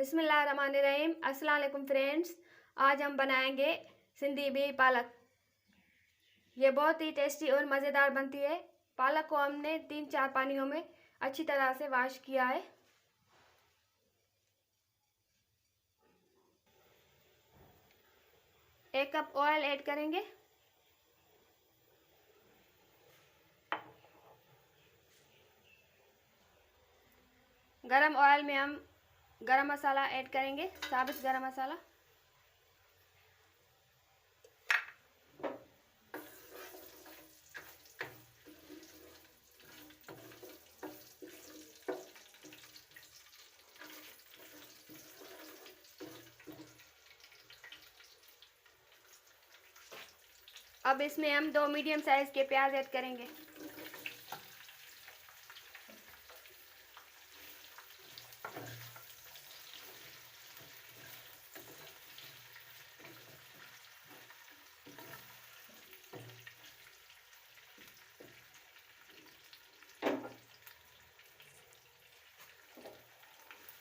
बिस्मिल्लाहिर्रहमानिर्रहीम। अस्सलाम वालेकुम फ्रेंड्स। आज हम बनाएंगे सिंधी बिह पालक। ये बहुत ही टेस्टी और मज़ेदार बनती है। पालक को हमने 3-4 पानियों में अच्छी तरह से वॉश किया है। एक कप ऑयल ऐड करेंगे। गरम ऑयल में हम गरम मसाला ऐड करेंगे, साबुत गरम मसाला। अब इसमें हम 2 मीडियम साइज के प्याज ऐड करेंगे।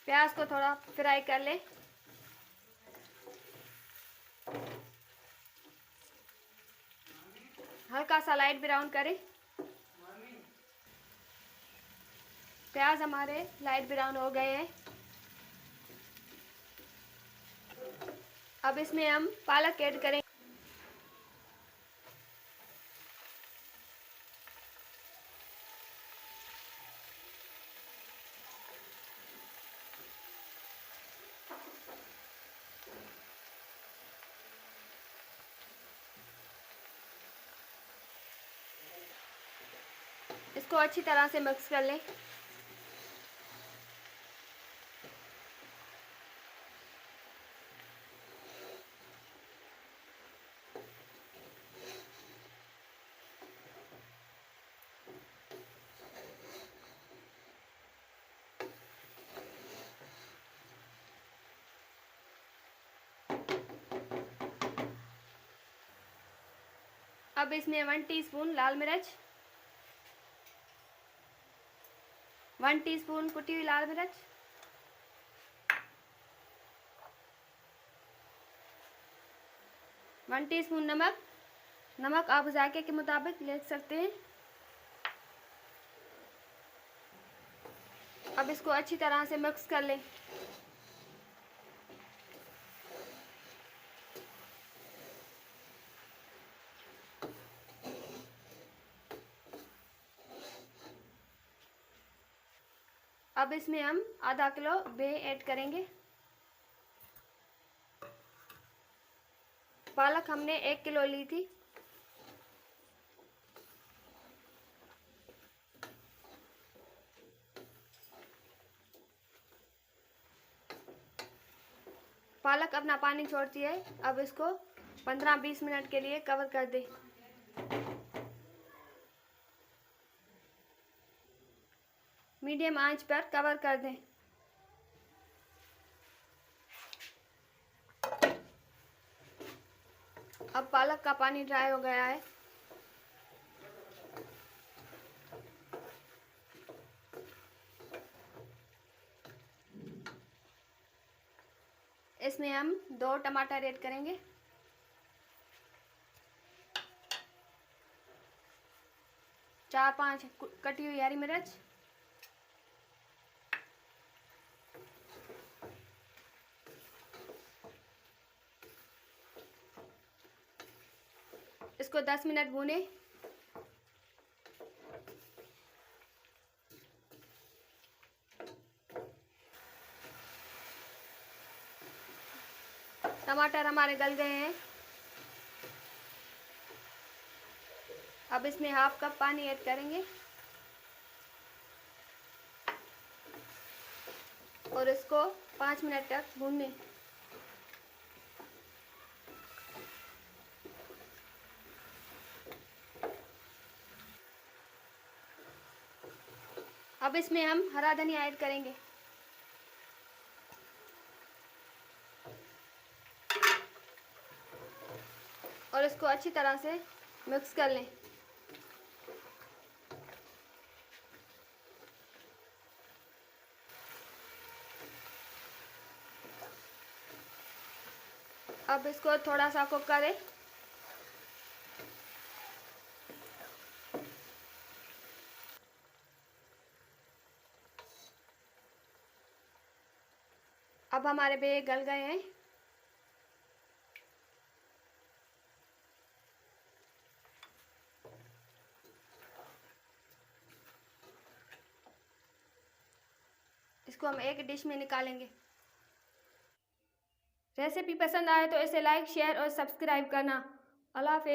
प्याज को थोड़ा फ्राई कर लें। हल्का सा लाइट ब्राउन करें। प्याज हमारे लाइट ब्राउन हो गए हैं। अब इसमें हम पालक ऐड करें। इसको अच्छी तरह से मिक्स कर लें। अब इसमें 1 टीस्पून लाल मिर्च, 1 टीस्पून कुटी हुई लाल मिर्च, 1 टीस्पून नमक। नमक आप जायके के मुताबिक ले सकते हैं। अब इसको अच्छी तरह से मिक्स कर लें। अब इसमें हम आधा किलो बिह ऐड करेंगे। पालक हमने 1 किलो ली थी। पालक अपना पानी छोड़ती है। अब इसको 15-20 मिनट के लिए कवर कर दें। मीडियम आंच पर कवर कर दें। अब पालक का पानी ड्राई हो गया है। इसमें हम 2 टमाटर ऐड करेंगे। चार 5 कटी हुई हरी मिर्च, इसको 10 मिनट भूनें। टमाटर हमारे गल गए हैं। अब इसमें हाफ कप पानी ऐड करेंगे और इसको 5 मिनट तक भूनें। अब इसमें हम हरा धनिया ऐड करेंगे। और इसको अच्छी तरह से मिक्स कर लें। अब इसको थोड़ा सा कुक करें। अब हमारे बेग गल गए हैं। इसको हम एक डिश में निकालेंगे। रेसिपी पसंद आए तो इसे लाइक, शेयर और सब्सक्राइब करना। अल्लाह हाफ़िज़।